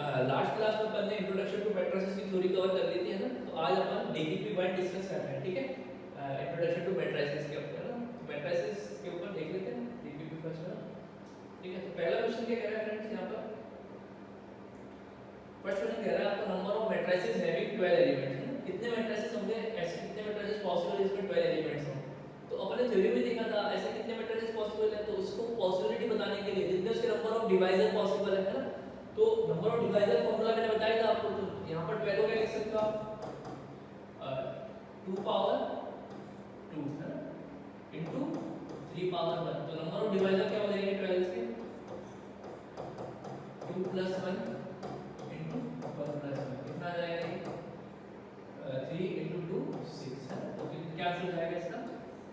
Last class में अपन ने introduction to matrices की थ्योरी कवर कर ली थी, है ना। तो आज अपन डीपीपी1 डिस्कस कर रहे हैं, ठीक है। इंट्रोडक्शन टू मैट्रिसेस के ऊपर, है ना। मैट्रिसेस के ऊपर देख लेते हैं डीपीपी फर्स्ट में, ठीक है। तो पहला क्वेश्चन क्या कह रहा है फ्रेंड्स, यहाँ पर फर्स्ट क्वेश्चन कह रहा है आपको number of matrices having 12 elements, है ना। कितने मैट्रिसेस होंगे, ऐसे कितने मैट्रिसेस पॉसिबल है जिसमें 12 एलिमेंट्स हों। तो अपन ने थ्योरी में देखा था ऐसे कितने मैट्रिसेस पॉसिबल है, तो उसको पॉसिबिलिटी बताने के लिए जितने उसके नंबर ऑफ डिवाइजर पॉसिबल है ना। तो नंबर ऑफ डिवाइजर फॉर्मूला मैंने बताया था आपको। तो यहाँ पर 12 को क्या लिख सकते हो आप, 2 पावर 2, है ना, इनटू 3 पावर 1। तो नंबर ऑफ डिवाइजर क्या हो जाएंगे 12 के, 2 प्लस 1 इनटू 1 प्लस 1, कितना आ जाएगा, 3 इनटू 2 6, है ना। तो क्या आंसर जाएगा इसका,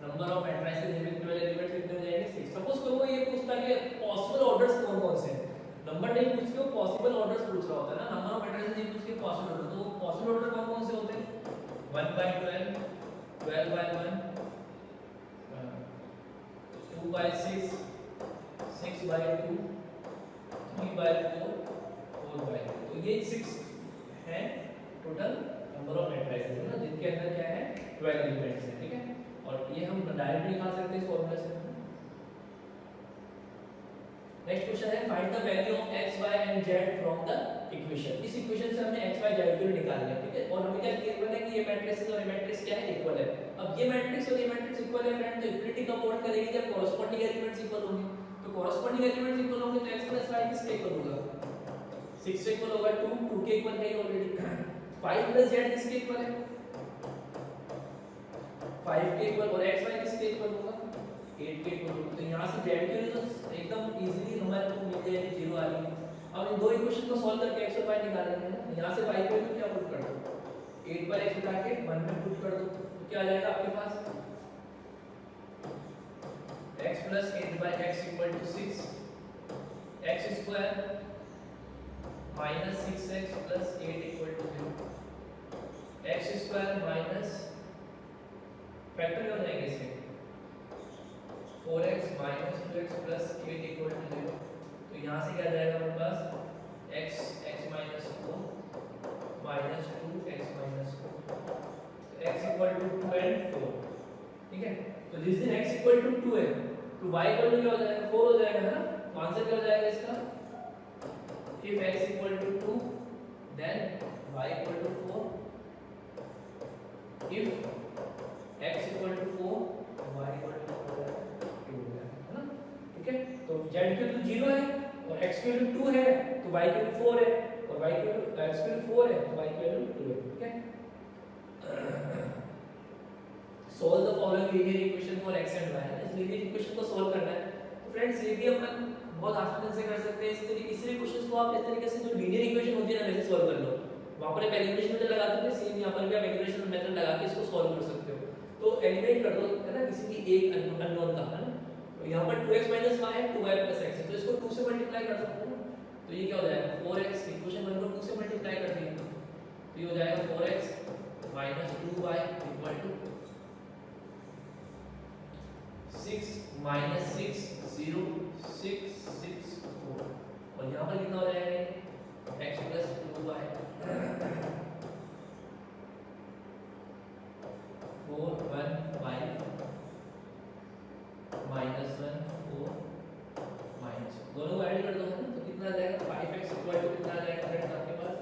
number of matrices having 12 elements कितने हो जाएंगे 6। सपोज करो वो ये पूछता है कि पॉसिबल ऑर्डर्स कौन कौन से हैं, नंबर नहीं पूछ के वो पॉसिबल ऑर्डर्स पूछ रहा होता है ना। नंबर ऑफ मैट्रिसेस नहीं पूछ के पॉसिबल ऑर्डर, तो पॉसिबल ऑर्डर कौन कौन से होते हैं, 1/12, 12/1, 2/6, 6/2, 3/4, 4/2। तो ये 6 है टोटल नंबर ऑफ मैट्रिसेस, है ना, जिनके अंदर क्या है 12 एलिमेंट्स हैं, ठीक है। और ये हम डायरेक्ट निकाल सकते हैं इस फॉर्मूला से। नेक्स्ट क्वेश्चन है find the value of x y and z from the equation. इस इक्वेशन से हमने x y z को निकाल लिया, ठीक है। और हमें क्या क्लियर है कि ये मैट्रिक्स और ये मैट्रिक्स क्या है, इक्वल है। अब ये मैट्रिक्स और ये मैट्रिक्स इक्वल है फ्रेंड, तो इक्विलिटी कब होल्ड करेगी, जब कॉरेस्पॉन्डिंग एलिमेंट्स इक्वल होंगे। तो कॉरेस्पॉन्डिंग एलिमेंट्स इक्वल होंगे तो x + y किसके इक्वल होगा, 6 से इक्वल होगा, 2 के इक्वल है ऑलरेडी। 5 + z किसके इक्वल है, 5 के इक्वल, और x y किसके इक्वल होगा, 8 के इक्वल होगा। तो यहाँ से z की वैल्यू तो एकदम इजीली हमारे को मिल जाएगी 0 आ गई। अब इन दो इक्वेशन को सॉल्व करके x और y निकाल लेंगे ना। यहाँ से y की वैल्यू क्या पुट कर दो, 8 पर x उठा के 1 में पुट कर दो, तो क्या आ जाएगा आपके पास, x + 8/x = 6, x² - 6x + 8 = 0, x² - factor क्या हो जाएंगे इसके, 4x - 2x + 8 = 0। तो यहाँ से क्या जाएगा हमारे पास x - 4 - 2x - 4, x = 2 and 4, ठीक है। तो जिस दिन x = 2 है तो y = क्या हो जाएगा, 4 हो जाएगा, है ना। तो आंसर क्या हो जाएगा इसका, if x = 2 then y = 4, if x = 4 y = 2, है ना, ठीक है। तो z की वैल्यू 0 है और x की वैल्यू 2 है तो y की वैल्यू 4 है, और y की वैल्यू x की वैल्यू 4 है तो y की वैल्यू 2 है, ठीक है। Solve the following linear equation for x and y। इस लीनियर इक्वेशन को सॉल्व करना है। तो फ्रेंड्स ये भी अपन बहुत आसानी से कर सकते हैं। इस तरीके इस क्वेश्चंस को आप इस तरीके से जो लीनियर इक्वेशन होती है ना वैसे सॉल्व कर लो। वहां पर कैलकुलेशन मेथड लगाते थे, सेम यहां पर भी आप कैलकुलेशन मेथड लगा के इसको सॉल्व कर सकते हो। तो एलिमिनेट कर दो, है ना, किसी भी एक अननोन का, है ना। तो यहां पर 2x - y है, 2y + x है, तो इसको 2 से मल्टीप्लाई कर सकते हो ना। तो ये क्या हो जाएगा, 4x, इक्वेशन 1 को 2 से मल्टीप्लाई कर दिया तो ये हो जाएगा 4x - 2y = 6 - 6 0 6 6 4, और यहाँ पर कितना हो जाएगा, x + 2y 4 1 5 -1 4 -, दोनों को ऐड कर दो, है ना। तो कितना आ जाएगा, 5x = कितना आ जाएगा फ्रेंड्स आपके पास,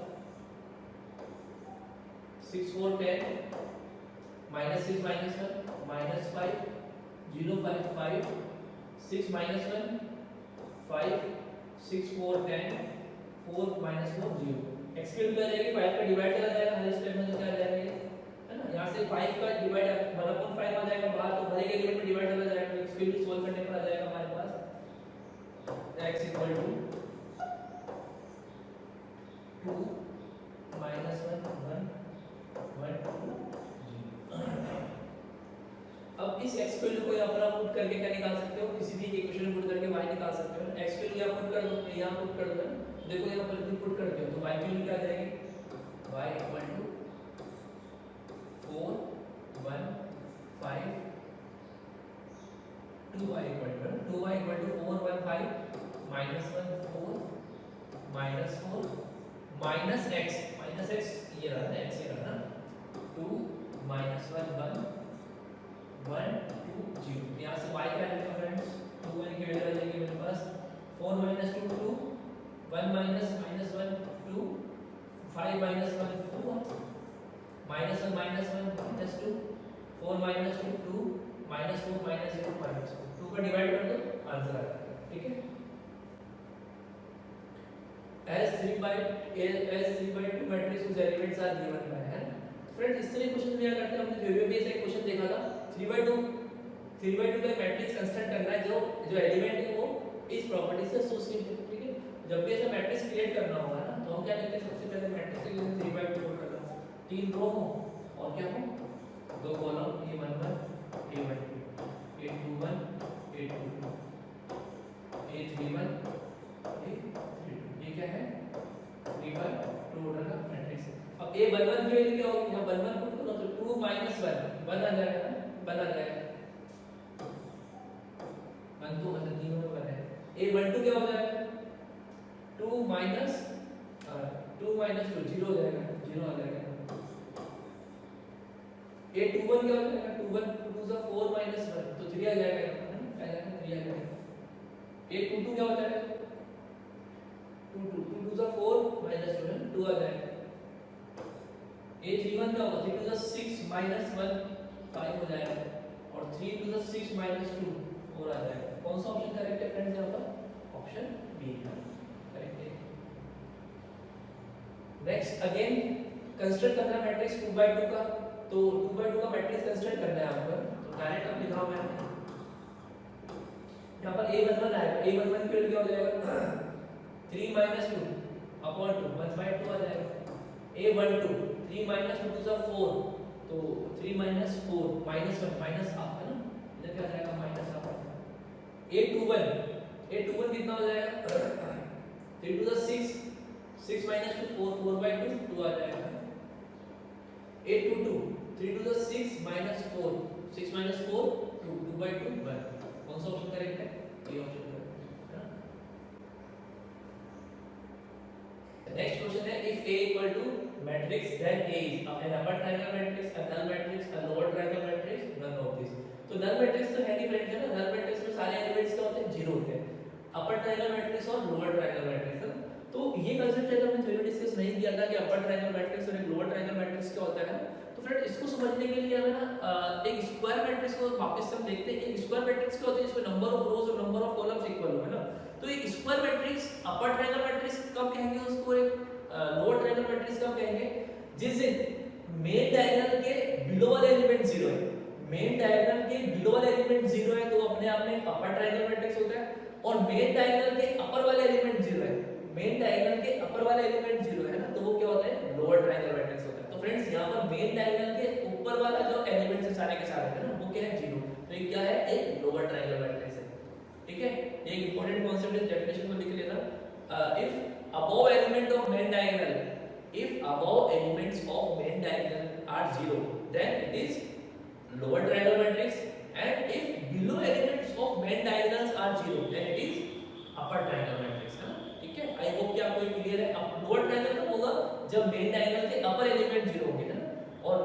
6 4 10 -6 - 1 -5 0 5 5 6 - 1 5 6 4 10 4 - 4 0। x की वैल्यू आ जाएगी 5 का डिवाइड चला जाएगा हर स्टेप में, तो क्या आ जाएगा ये, है ना। यहाँ से 5 का डिवाइड 1/5 आ जाएगा बाहर, तो हर एक एलिमेंट में डिवाइड चला जाएगा। इसके लिए सॉल्व करने पर आ जाएगा हमारे पास x = 2 - 1 1 2 0। अब इस x वैल्यू को यहाँ पर आप पुट करके क्या निकाल सकते हो, किसी भी इक्वेशन में पुट करके y निकाल सकते हो। x वैल्यू यहाँ पुट कर दो, यहाँ पुट कर दो, देखो यहाँ पर भी पुट करते हो तो y की वैल्यू क्या आ जाएगी, y = 4 1 5 2y = 4 1 5 -1 4 -4 माइनस एक्स ये रहा ना, एक्स ये रहा ना, 2 माइनस 1 1 1 2 0। यहाँ से y क्या आएगा फ्रेंड्स, 2 की वैल्यू आ जाएगी मेरे पास 4 minus 2 2, 1 minus 1 2, 5 minus 1 4, minus 1 minus 2, 4 minus 2 2, minus 4 minus 0 minus 2 का डिवाइड कर दो, आंसर आ जाएगा। ठीक है, as 3 by 2 matrix whose elements are given by है फ्रेंड्स। इस तरह क्वेश्चन लिया करते हैं, हमने थ्योरी में से एक क्वेश्चन देखा था 3 by 2 का मैट्रिक्स कंस्ट्रक्ट करना है, जो एलिमेंट है वो इस प्रॉपर्टी से एसोसिएटेड है। ठीक है, जब भी ऐसा मैट्रिक्स क्रिएट करना होगा ना, तो हम क्या करते हैं, सबसे पहले मैट्रिक्स के लिए 3 by 2 करना है, 3 रो हो और क्या हो, 2 column, A11 A12 A21 A22 A31 A32। ये क्या है, 3 by 2 ऑर्डर का मैट्रिक्स है। अब A11 की वैल्यू क्या होगी, यहाँ 11 पुट करो तो 2 माइनस 1 1 आ जाएगा, 1 आ जाएगा, 1 2 मतलब तीनों में 1 है। A12 क्या हो जाएगा, 2 माइनस 2 0 हो जाएगा, 0 आ जाएगा। A21 क्या हो जाएगा, 21 2 सा 4 माइनस 1 तो 3 आ जाएगा, 3 आ जाएगा। A22 क्या हो जाएगा, 2 सा 4 माइनस 2 आ जाएगा। A31 क्या होगा, 3 2 सा 6 माइनस 1 5 हो जाएगा, और 3 2 सा 6 माइनस 2 4 आ जाएगा। कौन सा ऑप्शन करेक्ट है फ्रेंड्स, यहाँ पर ऑप्शन बी करेक्ट है। नेक्स्ट अगेन कंस्ट्रक्ट करना मैट्रिक्स 2 by 2 का, तो 2 by 2 का मैट्रिक्स कंस्ट्रक्ट करना है आपको, तो डायरेक्ट अब लिखा हुआ है यहाँ पर A11 आएगा, A11 की वैल्यू क्या हो जाएगा, 3 माइनस 2 अपॉन 2 1 by 2 आ जाएगा। A12 3 माइनस 2 सा 4 तो 3 माइनस 4 माइनस 1 माइनस हाफ है ना, इधर क्या आ जाएगा माइनस हाफ। A21 कितना हो जाएगा, 3 2 सा 6 6 माइनस 2 4 4 by 2 2 आ जाएगा। A22 3 2 सा 6 माइनस 4 6 माइनस 4 2 2 by 2 1। कौन सा ऑप्शन करेक्ट है, ये ऑप्शन करेक्ट है ना। नेक्स्ट क्वेश्चन है, if A equal to matrix then A is an upper triangle matrix, a null matrix, a lower triangle matrix, none of these। तो null matrix तो है नहीं फ्रेंड्स, है ना, नल मैट्रिक्स में सारे एलिमेंट्स क्या होते हैं, जीरो होते हैं। अपर ट्रायंगल मैट्रिक्स और लोअर ट्रायंगल मैट्रिक्स है, तो ये कांसेप्ट है, तो हमने थ्योरी डिस्कस नहीं किया था कि अपर ट्रायंगल मैट्रिक्स और एक लोअर ट्रायंगल मैट्रिक्स क्या होता है। तो फ्रेंड इसको समझने के लिए हमें ना एक स्क्वायर मैट्रिक्स को वापस हम देखते हैं। एक स्क्वायर मैट्रिक्स क्या होती है, जिसमें नंबर ऑफ रोज और नंबर ऑफ कॉलम्स इक्वल हो, है ना। तो एक स्क्वायर मैट्रिक्स अपर ट्रायंगल मैट्रिक्स कब कहेंगे उसको, एक लोअर ट्रायंगल मैट्रिक्स कब कहेंगे, जिस दिन मेन डायगोनल के बिलो वाले एलिमेंट 0 है। मेन डायगोनल के बिलो वाले एलिमेंट 0 है तो अपने आप में अपर ट्रायंगल मैट्रिक्स होता है, और मेन डायगोनल के अपर वाले एलिमेंट 0 है, मेन डायगोनल के अपर वाले एलिमेंट 0 है ना, तो वो क्या होता है, लोअर ट्रायंगल मैट्रिक्स होता है। तो फ्रेंड्स यहाँ पर मेन डायगोनल के ऊपर वाला जो एलिमेंट है सारे के सारे है ना, वो क्या है 0, तो ये क्या है, एक लोअर ट्रायंगल मैट्रिक्स है। ठीक है, एक इंपॉर्टेंट कांसेप्ट है, डेफिनेशन को लिख लेना। If above element of main diagonal, if above elements of main diagonal are 0 then it is lower triangle matrix, and if below elements of main diagonals are 0 then it is upper triangle matrix, है ना। ठीक है, I hope कि आपको ये clear है। अब lower triangle कब होगा, जब मेन डायगोनल के अपर एलिमेंट 0 होंगे, है ना, और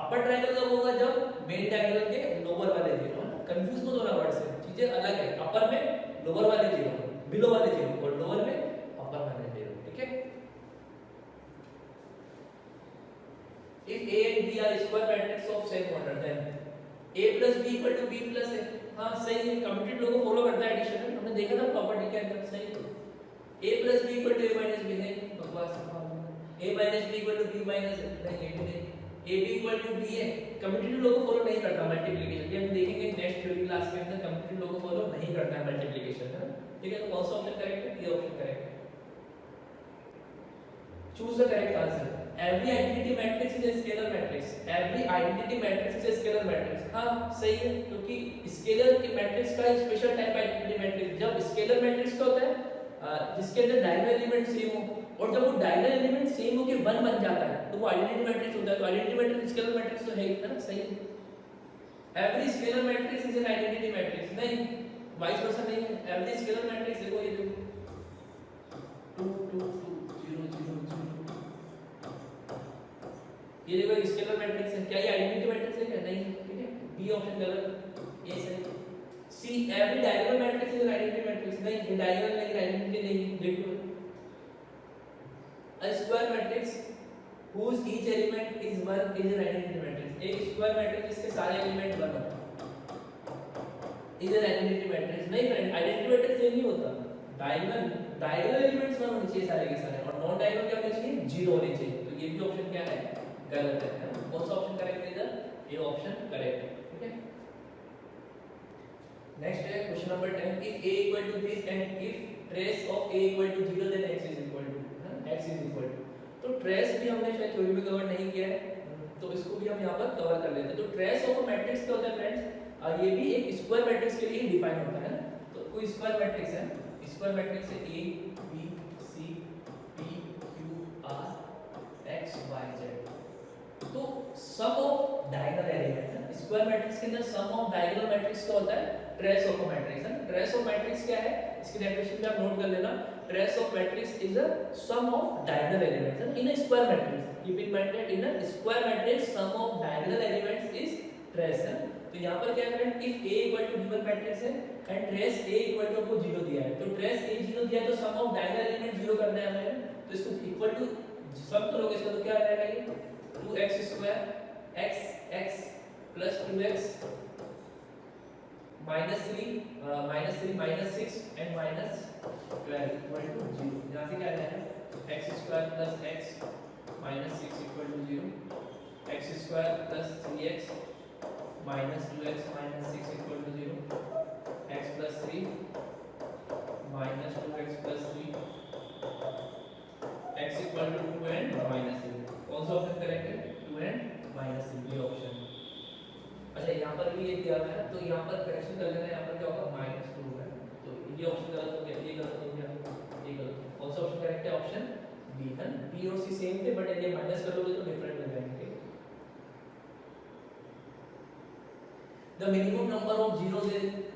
अपर ट्रायंगल कब होगा, जब मेन डायगोनल के लोअर वाले 0, है ना। कंफ्यूज मत होना वर्ड से, चीजें अलग है, अपर में लोअर वाले 0, बिलो वाले 0 और लोअर में अपर वाले 0। ठीक है, if A and B are square matrix of same order then A plus B equal to B plus A। हाँ सही है, कम्यूटेड लोगो फॉलो करता है एडिशन में, हमने देखा था प्रॉपर्टी के अंदर, सही है। A plus B equal to A minus B है, बकवास है। A minus B equal to B minus A नहीं, ये भी नहीं। A B equal to B है, कम्यूटेड लोगो फॉलो नहीं करता मल्टीप्लिकेशन, ये हम देखेंगे नेक्स्ट थ्योरी क्लास के अंदर, कम्यूटेड लोगो फॉलो नहीं करता है मल्टीप्लिकेशन, है ना। ठीक है, तो कौन सा ऑप्शन करेक्ट है, ये ऑप्शन करेक्ट है। Choose the correct answer. Every identity matrix is a scalar matrix. Every identity matrix is a scalar matrix। हाँ सही है, क्योंकि स्केलर के मैट्रिक्स का स्पेशल टाइप आइडेंटिटी मैट्रिक्स, जब स्केलर मैट्रिक्स क्या होता है, जिसके अंदर डायगोनल एलिमेंट सेम हो, और जब वो डायगोनल एलिमेंट सेम हो के 1 बन जाता है तो वो आइडेंटिटी मैट्रिक्स होता है। तो आइडेंटिटी मैट्रिक्स स्केलर मैट्रिक्स तो है ही ना, सही है। Every scalar matrix is an identity matrix, नहीं वाइस वर्सा नहीं है। एवरी स्केलर मैट्रिक्स देखो, ये देखो 2 2 2 0 0 ये देखो एक स्केलर मैट्रिक्स है, क्या ये आइडेंटिटी मैट्रिक्स है क्या? नहीं, ठीक है, बी ऑप्शन गलत, ए सही। See every diagonal matrix is an identity matrix, नहीं ये डायगोनल नहीं, आइडेंटिटी नहीं, देखो a square matrix whose each element is 1 is an identity matrix, एक स्क्वायर मैट्रिक्स जिसके सारे element 1 is an identity matrix। नहीं फ्रेंड, आइडेंटिटी मैट्रिक्स ये नहीं होता, डायगोनल एलिमेंट्स 1 होने चाहिए सारे के सारे, और नॉन डायगोनल क्या होने चाहिए? 0 होने चाहिए। तो ये भी ऑप्शन क्या है? गलत है। कौन सा ऑप्शन करेक्ट है इधर? ये ऑप्शन करेक्ट है, ठीक है। नेक्स्ट है question number 10, if a equal to this and if trace of a equal to 0 then x is equal to, x is equal to, तो ट्रेस भी हमने शायद थ्योरी में कवर नहीं किया है, तो इसको भी हम यहाँ पर कवर कर लेते हैं। तो ट्रेस ऑफ अ मैट्रिक्स क्या होता है फ्रेंड्स? ये भी एक स्क्वायर मैट्रिक्स के लिए ही डिफाइन होता है ना। तो कोई स्क्वायर मैट्रिक्स है, स्क्वायर मैट्रिक्स है a b c p q r x y z, तो सम ऑफ डायगोनल एलिमेंट है स्क्वायर मैट्रिक्स के अंदर। सम ऑफ डायगोनल मैट्रिक्स क्या होता है? ट्रेस ऑफ अ मैट्रिक्स है। ट्रेस ऑफ मैट्रिक्स क्या है? इसकी डेफिनेशन भी आप नोट कर लेना। Trace of matrix is a sum of diagonal elements in a square matrix. Keep in mind that in a square matrix sum of diagonal elements is trace है। तो यहां पर क्या है? If a equal to given matrix है and trace a equal to आपको 0 दिया है, तो ट्रेस a 0 दिया है तो सम ऑफ डायगोनल एलिमेंट 0 करना है हमें, तो इसको इक्वल टू सम करोगे इसका तो क्या आ जाएगा? ये 2x square x plus 2x minus 3 minus 6 and minus 12 equal to 0। यहाँ से क्या आ जाएगा? x square plus x minus 6 equal to 0, x square plus 3x minus 2x minus 6 equal to 0, x plus 3 minus 2x plus 3, x equal to 2 and minus 3। कौन सा option correct है? 2 and minus 3 ये option. अच्छा यहाँ पर भी ये दिया हुआ है, तो यहाँ पर करेक्शन कर लेना। यहाँ पर क्या होगा? -2 है, तो ये ऑप्शन गलत हो गया, ये गलत हो गया, ये गलत। कौन सा ऑप्शन करेक्ट है? ऑप्शन बी है। बी और सी सेम थे, बट ये माइनस कर लोगे तो डिफरेंट हो जाएंगे। The minimum number of zeros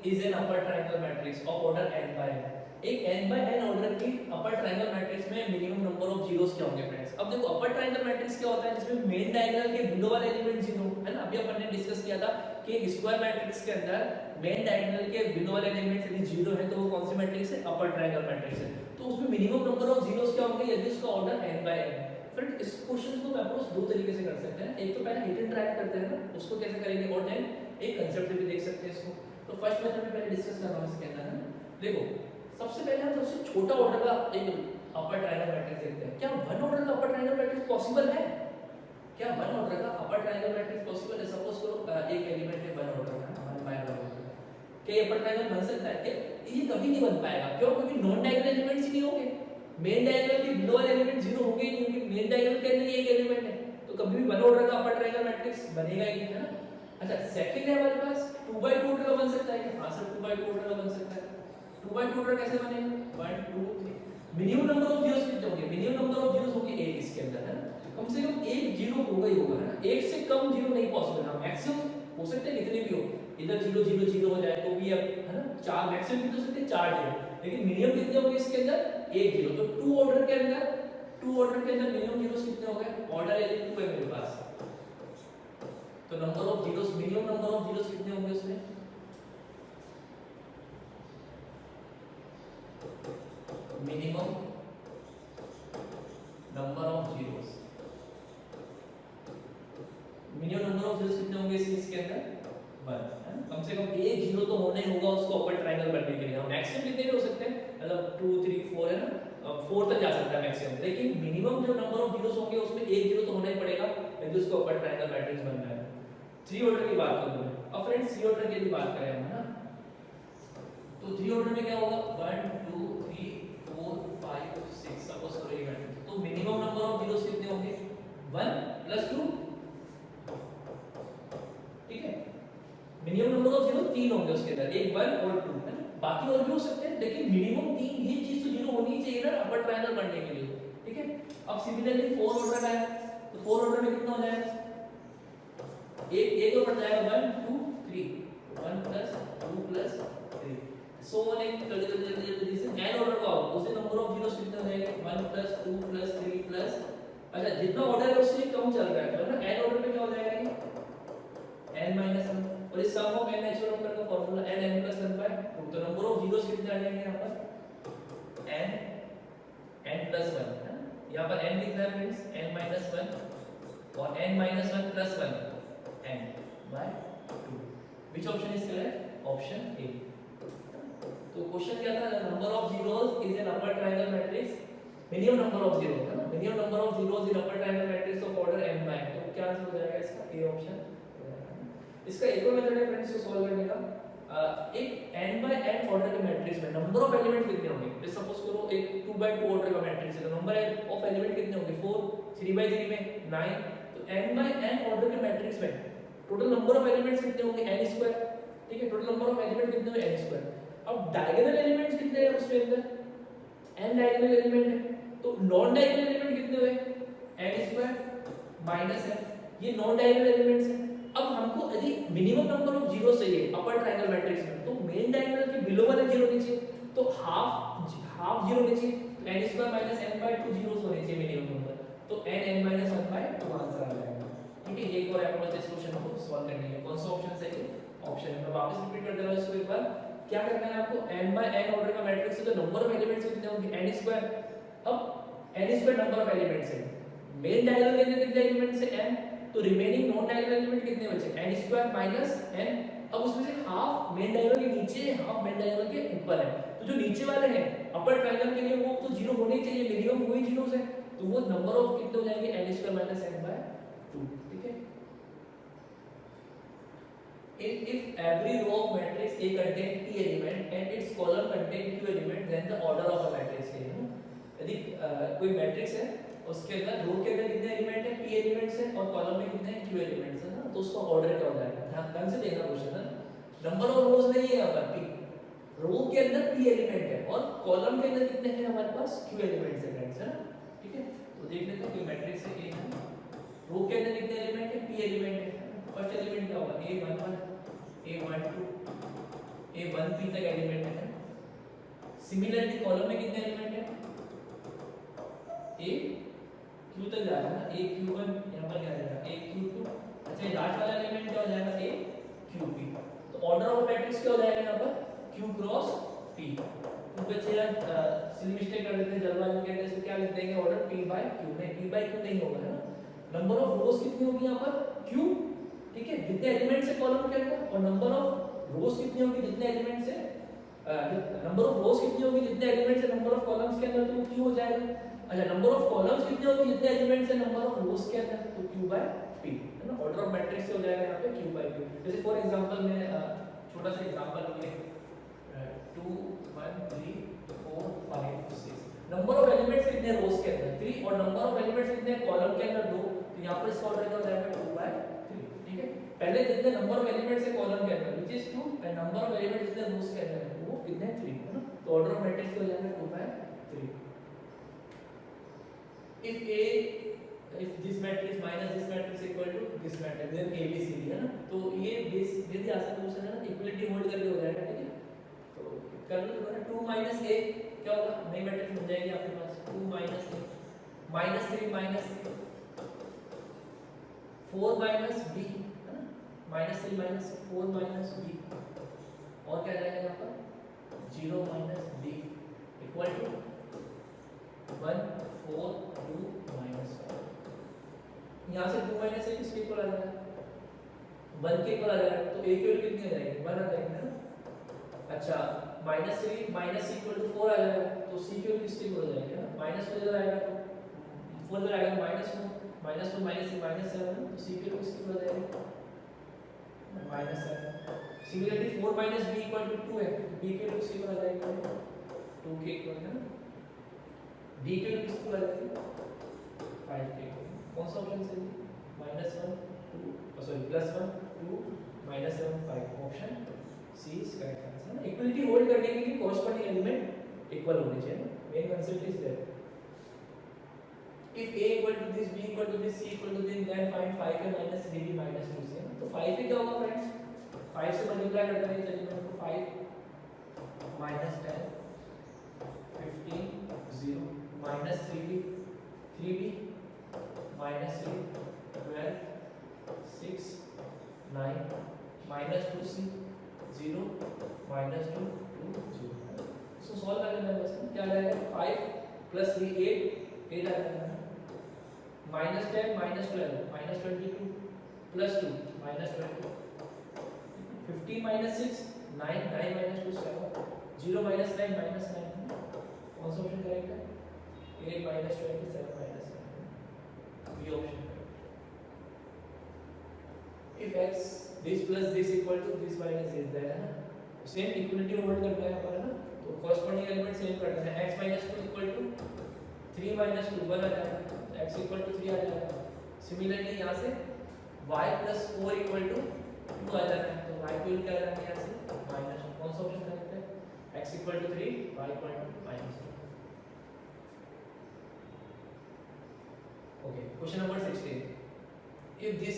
is an upper triangle matrix of order n by n। एक n by n ऑर्डर की अपर ट्रायंगल मैट्रिक्स में मिनिमम नंबर ऑफ जीरोस क्या होंगे फ्रेंड्स? अब देखो अपर ट्रायंगल मैट्रिक्स क्या होता है? जिसमें मेन डायगोनल के बिलो वाले एलिमेंट 0 है ना। अभी अपन ने डिस्कस किया था कि एक स्क्वायर मैट्रिक्स के अंदर मेन डायगोनल के बिलो वाले एलिमेंट यदि 0 है तो वो कौन सी मैट्रिक्स है? अपर ट्रायंगल मैट्रिक्स है। तो उसमें मिनिमम नंबर ऑफ जीरोस क्या होंगे यदि उसका ऑर्डर n by n है। फ्रेंड इस क्वेश्चन को अप्रोच दो तरीके से कर सकते हैं। एक तो पहले हिट एंड ट्राई करते हैं ना, उसको कैसे करेंगे, और देन एक कांसेप्ट भी देख सकते हैं इसको। तो फर्स्ट मेथड में पहले डिस्कस कर रहा हूं इसके अंदर है। देखो सबसे पहले हम सबसे छोटा ऑर्डर का एक अपर ट्रायंगल मैट्रिक्स देखते हैं। क्या वन ऑर्डर का अपर ट्रायंगल मैट्रिक्स पॉसिबल है? क्या वन ऑर्डर का अपर ट्रायंगल मैट्रिक्स पॉसिबल है? सपोज करो एक एलिमेंट है वन ऑर्डर का, 1 by 1 ऑर्डर का, क्या ये अपर ट्रायंगल बन सकता है? क्या ये कभी नहीं बन पाएगा। क्यों? क्योंकि नॉन डायगोनल एलिमेंट्स ही नहीं होंगे। मेन डायगोनल के बिलो वाले एलिमेंट 0 होंगे ही नहीं, क्योंकि मेन डायगोनल के अंदर एक एलिमेंट है, तो कभी भी वन ऑर्डर का अपर ट्रायंगल मैट्रिक्स बनेगा ही नहीं, है ना। अच्छा सेकंड है हमारे पास 2 by 2 ऑर्डर का बन सकता है। हां सर 2 by 2 ऑर्डर का बन सकता है। 2 by 2 ऑर्डर कैसे बनेगा? 1 2 3 मिनिमम नंबर ऑफ जीरोस कितने होंगे? मिनिमम नंबर ऑफ जीरोस होंगे 1 इसके अंदर, है ना। कम से कम एक जीरो होगा ही होगा, है ना। एक से कम जीरो नहीं पॉसिबल है। मैक्सिमम हो सकते हैं कितने भी हो, इधर 0 0 0 हो जाए तो भी अब, है ना, 4 मैक्सिमम कितने हो सकते हैं? 4 जीरो, लेकिन मिनिमम कितने होंगे इसके अंदर? 1 जीरो। तो 2 ऑर्डर के अंदर मिनिमम जीरोस कितने हो गए? ऑर्डर है 2 है मेरे पास, तो number of zeros, minimum number of zeros कितने होंगे उसमें? Minimum number of zeros, minimum number of zeros कितने होंगे इसके अंदर? 1, है ना। कम से कम एक जीरो तो होना ही होगा उसको अपर ट्रायंगल बनने के लिए। हम मैक्सिमम कितने भी हो सकते हैं, मतलब 2 3 4 है ना, 4 तक जा सकता है मैक्सिमम, लेकिन मिनिमम जो नंबर ऑफ जीरोस होंगे उसमें एक जीरो तो होना ही पड़ेगा यदि उसको अपर ट्रायंगल मैट्रिक्स बनना है। 3 ऑर्डर की बात करूं मैं, अब फ्रेंड्स 3 ऑर्डर की बात करें हम, है ना, तो 3 ऑर्डर में क्या होगा? 1 2 3 4 5 6 सपोज करो ये मैट्रिक्स, तो मिनिमम नंबर ऑफ जीरोस कितने होंगे? 1 + 2, ठीक है। मिनिमम नंबर ऑफ जीरो 3 होंगे उसके अंदर, एक 1 और 2, है ना। बाकी और भी हो सकते हैं, लेकिन मिनिमम 3 ये चीज तो जीरो होनी चाहिए ना अपर ट्रायंगल बनने के लिए, ठीक है। अब सिमिलरली 4 ऑर्डर का है, तो 4 ऑर्डर में कितना हो जाएगा? एक और बढ़ जाएगा 1 2 3, 1 + 2 + 3, सो ऑन एक जल्दी से n ऑर्डर का होगा, उससे नंबर ऑफ जीरोस कितने हो जाएंगे? 1 + 2 + 3 + अच्छा जितना ऑर्डर है उससे कम चल रहा है तो ना n ऑर्डर पे क्या हो जाएगा ये n माइनस 1 और इस sum of n natural number का formula n n plus 1 by 2 तो नंबर ऑफ जीरोस कितने आ जाएंगे यहाँ पर n n प्लस 1 है ना यहाँ पर n कितना है फ्रेंड्स n माइनस 1 और n minus 1 plus 1 n by 2 which option is correct option A तो क्वेश्चन क्या था number of zeros is an upper triangle matrix minimum number of zero है ना minimum number of zeros in upper triangle matrix of order n by तो क्या answer हो जाएगा इसका ए ऑप्शन इसका एक और मेथड है फ्रेंड्स को सॉल्व करने का एक n बाय n ऑर्डर के मैट्रिक्स में नंबर ऑफ एलिमेंट कितने होंगे जैसे सपोज करो एक 2 बाय 2 ऑर्डर का मैट्रिक्स है तो नंबर ऑफ एलिमेंट कितने होंगे 4 3 बाय 3 में 9 तो n बाय n ऑर्डर के मैट्रिक्स में टोटल नंबर ऑफ एलिमेंट्स कितने होंगे n स्क्वायर ठीक है टोटल नंबर ऑफ एलिमेंट कितने होंगे n स्क्वायर अब डायगोनल एलिमेंट्स कितने हैं उसके अंदर n डायगोनल एलिमेंट है तो नॉन डायगोनल एलिमेंट कितने हुए n स्क्वायर माइनस n ये नॉन डायगोनल एलिमेंट्स हैं अब हमको यदि मिनिमम नंबर ऑफ जीरो चाहिए अपर ट्रायंगल मैट्रिक्स में तो मेन डायगोनल के बिलो वाले जीरो होने चाहिए तो हाफ जीरो होने चाहिए तो n square minus n by 2 zeros होने चाहिए मिनिमम नंबर तो n माइनस 1 बाय 2 आंसर आ जाएगा ठीक है एक और अप्रोच इस क्वेश्चन को सॉल्व करने के कौन सा ऑप्शन सही है ऑप्शन मैं वापस रिपीट कर दे रहा हूं इसको एक बार क्या करना है आपको n बाय n ऑर्डर का मैट्रिक्स है तो नंबर ऑफ एलिमेंट्स कितने होंगे n स्क्वायर अब n square number of elements है मेन डायगोनल के अंदर कितने एलिमेंट्स है n तो रिमेनिंग नॉन डायगोनल एलिमेंट कितने बचे n स्क्वायर माइनस n अब उसमें से हाफ मेन डायगोनल के नीचे हाफ मेन डायगोनल के ऊपर है तो जो नीचे वाले हैं अपर ट्रायंगल के लिए वो तो जीरो होने ही चाहिए मिनिमम वही जीरोस है तो वो नंबर ऑफ कितने हो जाएंगे n square minus n by 2 ठीक है if every row of matrix A contain p element and its column contain q element then the order of a matrix है ना यदि कोई मैट्रिक्स है उसके अंदर रो के अंदर कितने एलिमेंट है p एलिमेंट्स है और कॉलम में कितने q एलिमेंट्स है ना तो उसका ऑर्डर क्या हो जाएगा ध्यान से देखना क्वेश्चन है नंबर ऑफ रोज नहीं है यहाँ पर p रो के अंदर p एलिमेंट है और कॉलम के अंदर कितने हैं हमारे पास q एलिमेंट्स है फ्रेंड्स है ना ठीक है तो देख लेते हैं कोई मैट्रिक्स है A रो के अंदर कितने एलिमेंट है p एलिमेंट है फर्स्ट एलिमेंट क्या होगा a11 a12 a1p तक एलिमेंट है सिमिलरली कॉलम में कितने एलिमेंट है a q तक जा रहा है a q1 यहां पर क्या जाएगा a q2 अच्छा ये लास्ट वाला एलिमेंट क्या हो जाएगा a qp तो ऑर्डर ऑफ मैट्रिक्स क्या हो जाएगा यहां पर q क्रॉस p तो बच्चे यार सिली मिस्टेक कर देते हैं जल्दबाजी में कहते हैं क्या लिख देंगे ऑर्डर p by q नहीं p by q नहीं होगा है ना नंबर ऑफ रोज कितनी होगी यहां पर q ठीक है जितने एलिमेंट्स है कॉलम के अंदर और नंबर ऑफ रोज कितनी होगी जितने एलिमेंट्स है नंबर ऑफ रोज कितनी होगी जितने एलिमेंट्स है नंबर ऑफ कॉलम्स के अंदर तो q हो जाएगा अच्छा नंबर ऑफ कॉलम्स कितने होगी जितने एलिमेंट्स है नंबर ऑफ रोज के अंदर तो q by p है ना ऑर्डर ऑफ मैट्रिक्स हो जाएगा यहां पे q by p जैसे फॉर एग्जांपल मैं छोटा सा एग्जांपल लिए 2 1 3 4 5 6 नंबर ऑफ एलिमेंट्स कितने रोज के अंदर 3 और नंबर ऑफ एलिमेंट्स कितने कॉलम के अंदर 2 तो यहां पर इसका ऑर्डर क्या हो जाएगा 2 by 3 ठीक है पहले जितने नंबर ऑफ एलिमेंट्स है कॉलम के अंदर which is 2 and number of elements जितने रोज के अंदर है वो कितने 3 है ना तो ऑर्डर ऑफ मैट्रिक्स हो जाएगा 2 by 3 if this matrix minus this matrix equal to this matrix then a b c d है ना तो ये बेस यदि आसान क्वेश्चन है ना इक्वलिटी होल्ड करके हो जाएगा ठीक है तो कर लो दोबारा 2 minus a क्या होगा नई मैट्रिक्स बन जाएगी आपके पास 2 minus a minus 3 minus 4 minus b है ना minus 3 minus 4 minus b और क्या जाएगा यहाँ पर 0 minus d equal to 1 4 2 minus 5 यहाँ से 2 minus a किसके इक्वल आ जाएगा 1 के इक्वल आ जाएगा तो a की वैल्यू कितनी आ जाएगी 1 आ जाएगी ना अच्छा minus 3 minus equal to 4 आ जाएगा तो c की वैल्यू किसके इक्वल हो जाएगी ना minus 4 इधर आएगा तो 4 इधर आएगा minus 2 minus 2 minus 3 minus 7 तो c की वैल्यू किसके इक्वल हो जाएगी minus 7 similarly 4 minus b equal to 2 है b की वैल्यू किसके इक्वल आ जाएगी 2 के इक्वल है ना d की वैल्यू किसके इक्वल आ जाएगी 5 के इक्वल कौन सा ऑप्शन सही है -1 2 sorry +1 2 -7 5 option C is correct answer ना इक्वलिटी होल्ड करने के लिए कॉरस्पॉन्डिंग एलिमेंट इक्वल होने चाहिए main concept is that if a equal to this b equal to this c equal to this then find 5 के minus 3b minus 2 से तो 5 पे क्या होगा फ्रेंड्स 5 से मल्टीप्लाई करते हैं चलिए तो 5 minus 10 15 0 minus 3b 3b -2c 0 -2 2 0। इसको सॉल्व कर लेना है बस। क्या रहेगा 5 + 3 8 आ जाएगा। -10 -12 -22 + 2 -20 15 - 6 9 9 - 2 7 0 - 9 -9 कौन सा ऑप्शन करेक्ट है 8 - 20 7 -9 ये option correct. If x this plus this equal to this minus this है ना सेम इक्वलिटी होल्ड करता है हमारा ना तो कॉरस्पॉन्डिंग एलिमेंट सेम करते हैं x - 2 = 3 - 2 1 आ जाएगा x = 3 आ जाएगा। सिमिलरली यहाँ से y + 4 = 2 आ जाता है तो y को क्या आ जाएगा यहाँ से माइनस कौन सा ऑप्शन करेक्ट है x = 3 y = -2। Okay, question number 16. If this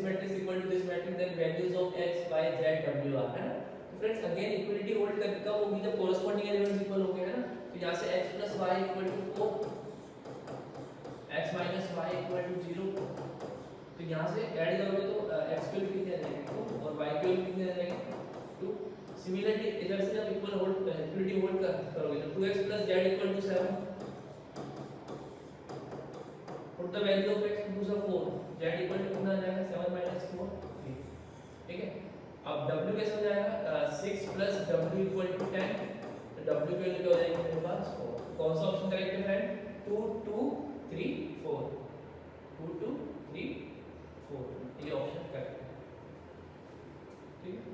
matrix equal to this matrix, then values of x, y, z, w are है ना। तो फ्रेंड्स अगेन इक्वलिटी होल्ड कब होगी जब कोरस्पॉन्डिंग एलिमेंट्स इक्वल होंगे है ना। तो यहाँ से x + y = 4 x - y = 0 तो यहाँ से ऐड करोगे तो x की वैल्यू कितनी आ जाएगी 2 और y की वैल्यू कितनी आ जाएगी 2। सिमिलरली इधर से जब इक्वलिटी होल्ड करोगे तो 2x + z = 7 put the value of x into 4 z equal to कितना आ जाएगा 7 - 4 3 ठीक है। अब w कैसे हो जाएगा 6 + w = 10 तो w की वैल्यू क्या हो जाएगी मेरे पास 4। कौन सा ऑप्शन करेक्ट है फ्रेंड 2 2 3 4 2 2 3 4 ये ऑप्शन करेक्ट है ठीक है।